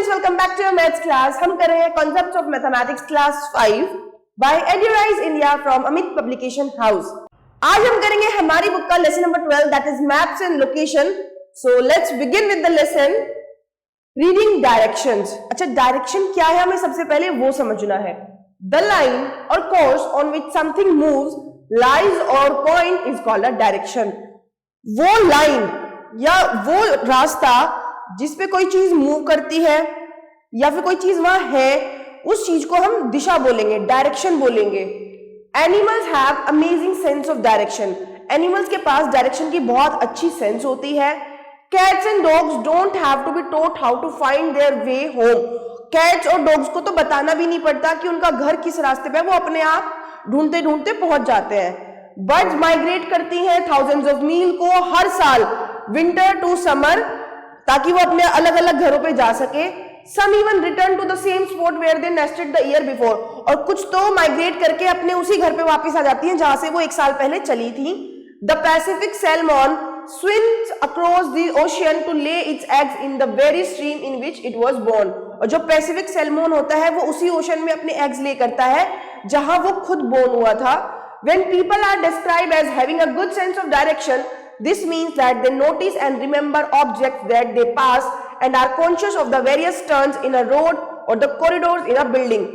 Students, welcome back to your maths class. हम कर रहे हैं concepts of mathematics class 5 by Edurise India from Amit publication house. आज हम करेंगे हमारी बुक का lesson number 12 that is maps and location. So let's begin with the lesson reading directions. अच्छा, डायरेक्शन क्या है हमें सबसे पहले वो समझना है। The line or course on which something moves, lies or point is called a direction. वो लाइन या वो रास्ता जिस पे कोई चीज मूव करती है या फिर कोई चीज वहां है, उस चीज को हम दिशा बोलेंगे, डायरेक्शन बोलेंगे। Animals have amazing sense of direction. Animals के पास डायरेक्शन की बहुत अच्छी सेंस होती है। Cats and dogs don't have to be taught how to find their way home. Cats और डॉग्स को तो बताना भी नहीं पड़ता कि उनका घर किस रास्ते पे है, वो अपने आप ढूंढते ढूंढते पहुंच जाते हैं। बर्ड्स माइग्रेट करती हैं थाउजेंड्स ऑफ मील को हर साल, विंटर टू समर, ताकि वो अपने अलग अलग घरों पे जा सके। Some even return to the same spot where they nested the year before. और कुछ तो माइग्रेट करके अपने उसी घर पे वापस आ जाती हैं जहां से वो एक साल पहले चली थी। The Pacific salmon swims across the ocean to lay its eggs in the very stream in which it was born। और जो पैसिफिक सैल्मन होता है वो उसी ओशन में अपने एग्स ले करता है जहां वो खुद बोर्न हुआ था। When people are described as having a good sense of direction, this means that they notice and remember objects that they pass and are conscious of the various turns in a road or the corridors in a building।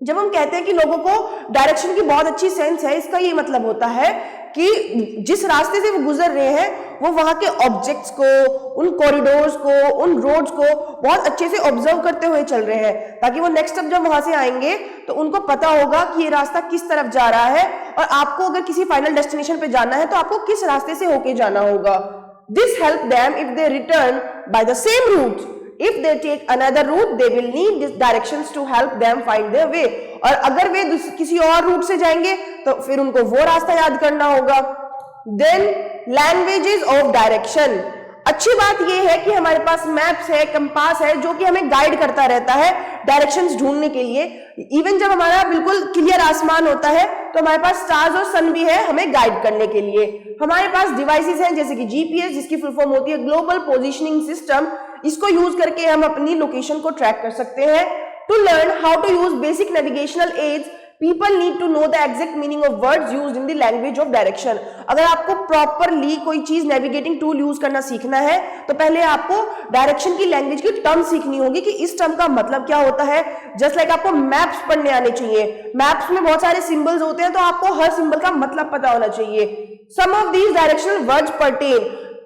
जब हम कहते हैं कि लोगों को direction की बहुत अच्छी सेंस है, इसका ये मतलब होता है कि जिस रास्ते से वो गुजर रहे हैं वो वहां के ऑब्जेक्ट्स को, उन कॉरिडोर्स को, उन रोड्स को बहुत अच्छे से ऑब्जर्व करते हुए चल रहे हैं, ताकि वो नेक्स्ट जब वहां से आएंगे तो उनको पता होगा कि ये रास्ता किस तरफ जा रहा है और आपको अगर किसी फाइनल डेस्टिनेशन पे जाना है तो आपको किस रास्ते से होके जाना होगा। This help them if they return by the same route. If they take another route, they will need these directions to help them find their way। और अगर वे किसी और रूट से जाएंगे तो फिर उनको वो रास्ता याद करना होगा। Then languages of direction। अच्छी बात यह है कि हमारे पास मैप्स है, कंपास है, जो कि हमें गाइड करता रहता है डायरेक्शंस ढूंढने के लिए। इवन जब हमारा बिल्कुल क्लियर आसमान होता है तो हमारे पास स्टार्स और सन भी है हमें गाइड करने के लिए। हमारे पास डिवाइसेस हैं जैसे कि जीपीएस, जिसकी फुल फॉर्म होती है ग्लोबल पोजिशनिंग सिस्टम। इसको यूज करके हम अपनी लोकेशन को ट्रैक कर सकते हैं। To learn how to use basic navigational aids, people need to know the exact meaning of words used in the language of direction। अगर आपको प्रॉपरली कोई चीज नेविगेटिंग टूल यूज करना सीखना है तो पहले आपको डायरेक्शन की लैंग्वेज की टर्म सीखनी होगी कि इस टर्म का मतलब क्या होता है। जस्ट लाइक आपको मैप्स पढ़ने आने चाहिए। मैप्स में बहुत सारे सिंबल्स होते हैं तो आपको हर सिंबल का मतलब पता होना चाहिए। Some of these directional words pertain,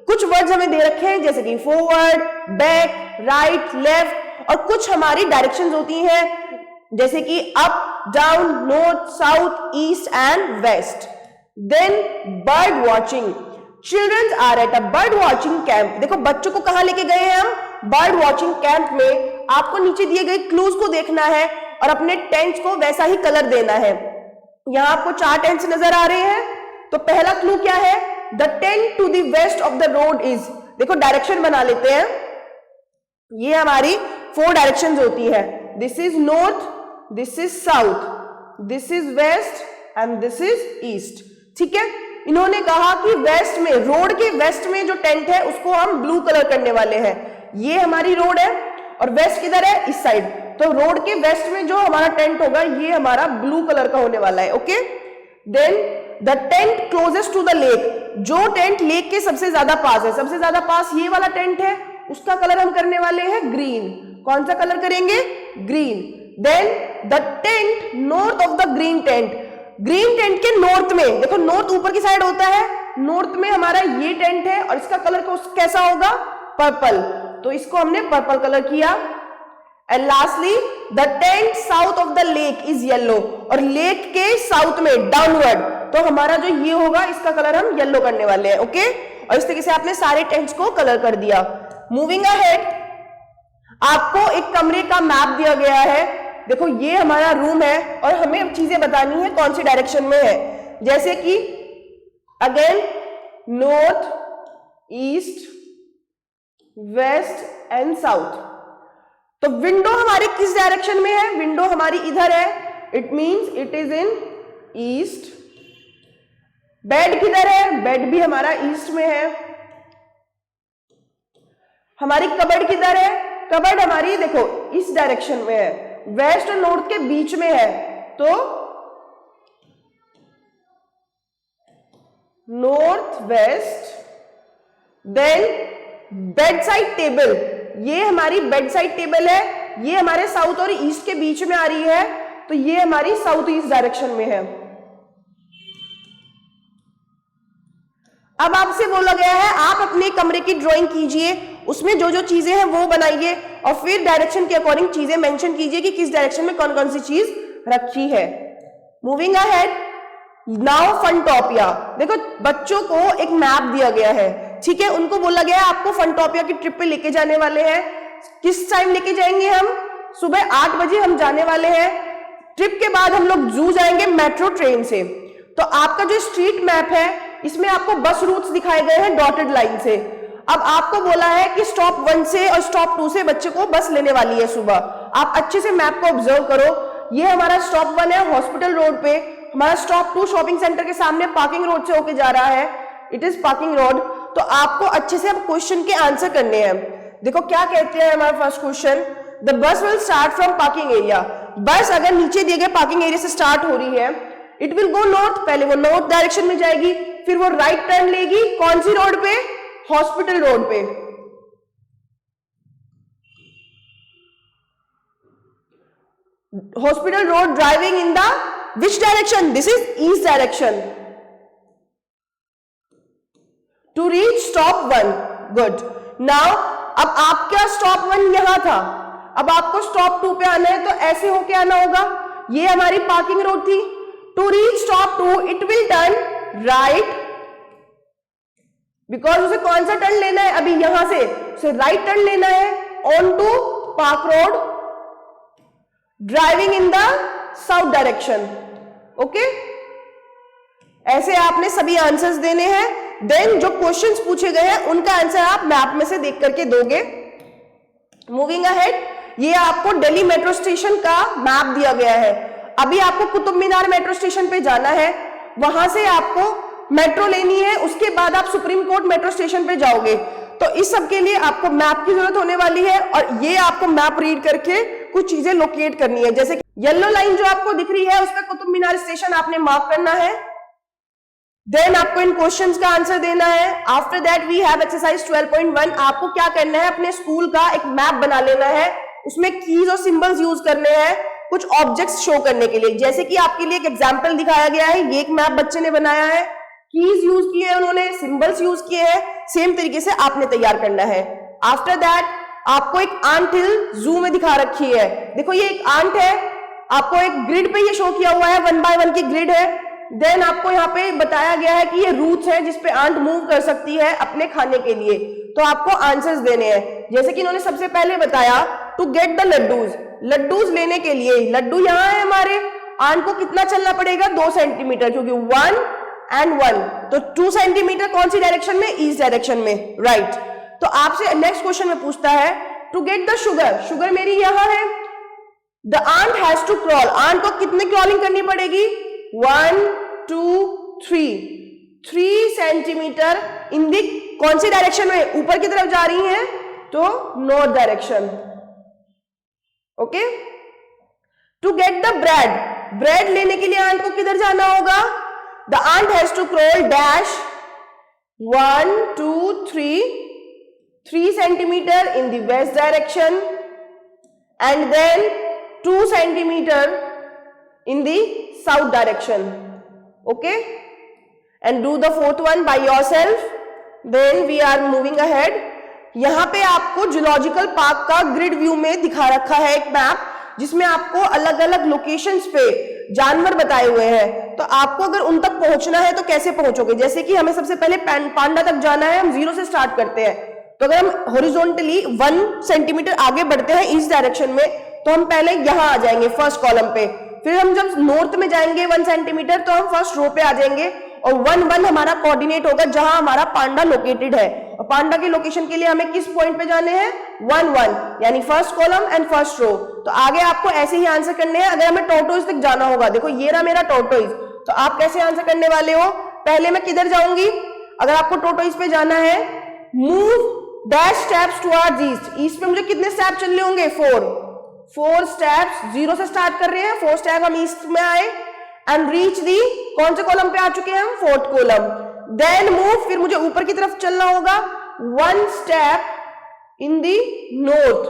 कुछ वर्ड्स हमें दे रखे हैं जैसे कि फॉरवर्ड, बैक, राइट, लेफ्ट, और कुछ हमारी डायरेक्शंस होती हैं जैसे कि up, down, north, south, east and west. Then bird watching. Childrens are at a bird watching camp. देखो बच्चों को कहां लेके गए हैं हम, बर्ड वॉचिंग कैंप में। आपको नीचे दिए गए क्लूज को देखना है और अपने टेंट्स को वैसा ही कलर देना है। यहां आपको 4 टेंट्स नजर आ रहे हैं। तो पहला क्लू क्या है, the tent to the west of the road is. देखो डायरेक्शन बना लेते हैं, ये हमारी 4 डायरेक्शंस होती है। This is north, this is south, this is west and this is east. ठीक है, इन्होंने कहा कि वेस्ट में, रोड के वेस्ट में जो टेंट है उसको हम ब्लू कलर करने वाले हैं। ये हमारी रोड है और वेस्ट किधर है, इस साइड। तो रोड के वेस्ट में जो हमारा टेंट होगा ये हमारा ब्लू कलर का होने वाला है। Okay, then the tent closest to the lake. जो टेंट लेक के सबसे ज्यादा पास है, सबसे ज्यादा पास ये वाला टेंट है, उसका कलर हम करने वाले हैं ग्रीन। कौन सा कलर करेंगे, green. Then the tent north of the green tent. Green tent के नॉर्थ में, देखो नॉर्थ ऊपर की साइड होता है, नॉर्थ में हमारा ये टेंट है और इसका कलर कैसा होगा, पर्पल। तो इसको हमने पर्पल कलर किया। And lastly the tent south of the lake is yellow. और लेक के साउथ में डाउनवर्ड, तो हमारा जो ये होगा इसका कलर हम येलो करने वाले हैं। ओके, और इस तरीके से आपने सारे टेंट्स को कलर कर दिया। मूविंग अहेड, आपको एक कमरे का मैप दिया गया है। देखो ये हमारा रूम है और हमें अब चीजें बतानी है कौन सी डायरेक्शन में है, जैसे कि again north, east, west and south. तो विंडो हमारी किस डायरेक्शन में है, विंडो हमारी इधर है, it means it is in east. Bed किधर है, बेड भी हमारा ईस्ट में है। हमारी कबर्ड किधर है, कबर्ड हमारी देखो इस डायरेक्शन में है, वेस्ट और नॉर्थ के बीच में है, तो north west. Then bed side table, ये हमारी बेड साइड टेबल है, ये हमारे साउथ और ईस्ट के बीच में आ रही है, तो ये हमारी साउथ ईस्ट डायरेक्शन में है। अब आपसे बोला गया है आप अपने कमरे की ड्राइंग कीजिए, उसमें जो जो चीजें हैं वो बनाइए और फिर डायरेक्शन के अकॉर्डिंग चीजें मेंशन कीजिए कि किस डायरेक्शन में कौन कौन सी चीज रखी है। Moving ahead, now Funtopia. देखो बच्चों को एक मैप दिया गया है, ठीक है, उनको बोला गया है आपको फनटॉपिया की ट्रिप पे लेके जाने वाले हैं। किस टाइम लेके जाएंगे हम? सुबह 8 बजे हम जाने वाले हैं। ट्रिप के बाद हम लोग जू जाएंगे मेट्रो ट्रेन से। तो आपका जो स्ट्रीट मैप है इसमें आपको बस रूट्स दिखाए गए हैं डॉटेड लाइन से। अब आपको बोला है कि स्टॉप 1 से और स्टॉप 2 से बच्चे को बस लेने वाली है सुबह। आप अच्छे से मैप को ऑब्जर्व करो। ये हमारा स्टॉप 1 है हॉस्पिटल रोड पे, हमारा स्टॉप 2 शॉपिंग सेंटर के सामने पार्किंग रोड से होके जा रहा है, इट इज पार्किंग रोड। तो आपको अच्छे से अब क्वेश्चन के आंसर करने हैं। देखो क्या कहते हैं हमारा first question, the bus will start from parking area. बस अगर नीचे दिए गए पार्किंग एरिया से स्टार्ट हो रही है, इट विल गो नॉर्थ, पहले वो नॉर्थ डायरेक्शन में जाएगी, फिर वो राइट टर्न लेगी कौन सी रोड पे? हॉस्पिटल रोड पे। Hospital road driving in the which direction? This is east direction. To reach stop 1, good. Now अब आपका स्टॉप 1 यहां था, अब आपको स्टॉप 2 पे आना है, तो ऐसे होके आना होगा। ये हमारी पार्किंग रोड थी। To reach stop 2 it will turn right, because उसे कौन सा टर्न लेना है? अभी यहां से उसे राइट टर्न लेना है on to park road driving in the south direction. Okay, ऐसे आपने सभी आंसर्स देने हैं। देन जो क्वेश्चंस पूछे गए हैं उनका आंसर आप मैप में से देख करके दोगे। मूविंग अहेड, ये आपको दिल्ली मेट्रो स्टेशन का मैप दिया गया है। अभी आपको कुतुब मीनार मेट्रो स्टेशन पे जाना है, वहां से आपको मेट्रो लेनी है, उसके बाद आप सुप्रीम कोर्ट मेट्रो स्टेशन पे जाओगे। तो इस सब के लिए आपको मैप की जरूरत होने वाली है और ये आपको मैप रीड करके कुछ चीजें लोकेट करनी है। जैसे येलो लाइन जो आपको दिख रही है उस पर कुतुब मीनार स्टेशन आपने मार्क करना है। देन आपको इन क्वेश्चंस का आंसर देना है। After that we have exercise 12.1। आपको क्या करना है? अपने स्कूल का एक मैप बना लेना है, उसमें कीज और सिंबल्स यूज करने हैं कुछ ऑब्जेक्ट्स शो करने के लिए। जैसे कि आपके लिए एक एग्जांपल दिखाया गया है, ये एक मैप बच्चे ने बनाया है, कीज यूज किए हैं उन्होंने, सिंबल्स यूज किए हैं, सेम तरीके से आपने तैयार करना है। आफ्टर दैट आपको एक आंट हिल जू में दिखा रखी है। देखो ये एक आंट है, आपको एक ग्रिड पे ये शो किया हुआ है, 1 बाय 1 की ग्रिड है। देन आपको यहाँ पे बताया गया है कि ये रूट्स है जिसपे आंट मूव कर सकती है अपने खाने के लिए। तो आपको आंसर्स देने हैं। जैसे कि इन्होंने सबसे पहले बताया to get the laddoos, laddoos लेने के लिए, लड्डू यहाँ है हमारे, आंट को कितना चलना पड़ेगा? 2 सेंटीमीटर, क्योंकि 1 and 1, तो 2 सेंटीमीटर कौन सी डायरेक्शन में? ईस्ट डायरेक्शन में, राइट। तो आपसे नेक्स्ट क्वेश्चन में पूछता है to get the sugar, sugar मेरी यहां है, the ant has to crawl, ant को कितने क्रॉलिंग करनी पड़ेगी? 1 2 3 सेंटीमीटर इन दी कौन सी डायरेक्शन में? ऊपर की तरफ जा रही है, तो north direction. Okay, to get the bread, bread लेने के लिए आंट को किधर जाना होगा? The ant has to crawl dash 1 2 3 centimetre in the west direction and then 2 centimetre in the south direction. Okay, and do the fourth one by yourself. Then we are moving ahead. यहाँ पे आपको zoological park का grid view में दिखा रखा है एक map, जिसमें आपको अलग अलग लोकेशंस पे जानवर बताए हुए हैं। तो आपको अगर उन तक पहुंचना है तो कैसे पहुंचोगे? जैसे कि हमें सबसे पहले पांडा तक जाना है, हम 0 से स्टार्ट करते हैं। तो अगर हम हॉरिजॉन्टली 1 सेंटीमीटर आगे बढ़ते हैं ईस्ट डायरेक्शन में, तो हम पहले यहाँ आ जाएंगे फर्स्ट कॉलम पे। फिर हम जब नॉर्थ में जाएंगे 1 सेंटीमीटर, तो हम फर्स्ट रो पे आ जाएंगे और 1 1 हमारा कोऑर्डिनेट होगा जहां हमारा पांडा लोकेटेड है। और पांडा की लोकेशन के लिए हमें किस पॉइंट पे जाने हैं? 1 1, यानी first column and first row. तो आगे आपको ऐसे ही आंसर करने हैं। अगर हमें टॉर्टोइज तक जाना होगा, देखो ये रहा मेरा टॉर्टोइज, तो आप कैसे आंसर करने वाले हो? पहले मैं किधर जाऊंगी? अगर आपको टॉर्टोइज पे जाना है, move dash steps towards east, east में मुझे कितने स्टेप चलने होंगे 4 स्टेप्स, 0 से स्टार्ट कर रहे हैं, 4 स्टेप हम ईस्ट में आए एंड रीच दी, कौन से कॉलम पे आ चुके हैं हम 4th कॉलम, देन मूव, फिर मुझे ऊपर की तरफ चलना होगा 1 step in the north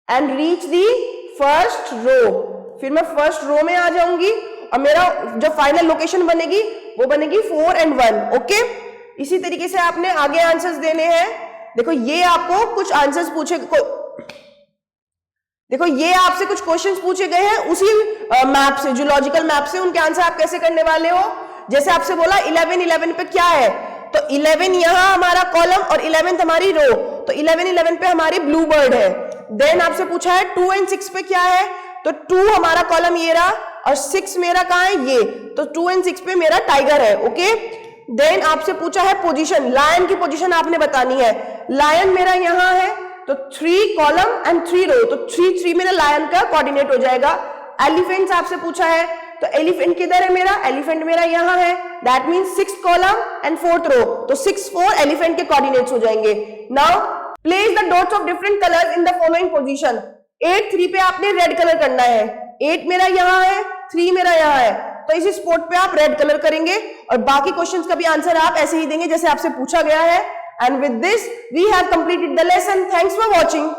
and reach the first row, फिर मैं फर्स्ट रो में आ जाऊंगी और मेरा जो फाइनल लोकेशन बनेगी वो बनेगी 4 and 1। ओके, इसी तरीके से आपने आगे आंसर्स देने हैं। देखो ये आपको कुछ आंसर्स पूछे, देखो ये आपसे कुछ क्वेश्चंस पूछे गए हैं उसी मैप से, जूलॉजिकल मैप से, उनके आंसर आप कैसे करने वाले हो। जैसे आपसे बोला 11 पे क्या है, तो 11 यहां हमारा कॉलम और 11th हमारी रो, तो 11 पे हमारी ब्लू बर्ड है। देन आपसे पूछा है 2 and 6 पे क्या है, तो 2 हमारा कॉलम ये रहा और 6 मेरा कहां है ये, तो 2 and 6 पे मेरा टाइगर है। ओके, देन आपसे पूछा है पोजीशन, लायन की पोजीशन आपने बतानी है, लायन मेरा यहां है तो 3 कॉलम एंड 3 रो, तो 3 मेरा लायन का कोऑर्डिनेट हो जाएगा। एलिफेंट्स आपसे पूछा है, तो एलिफेंट किधर है मेरा, एलिफेंट मेरा यहां है, that means 6th column and 4th रो, तो 6 4 एलिफेंट के कोऑर्डिनेट्स हो जाएंगे। Now place the dots of different colours in the following position. 8 3 पे आपने रेड कलर करना है, 8 मेरा यहां है, 3 मेरा यहां है, तो इसी स्पॉट पे आप रेड कलर करेंगे और बाकी क्वेश्चंस का भी आंसर आप ऐसे ही देंगे जैसे आपसे पूछा गया है। And with this we have completed the lesson. Thanks for watching.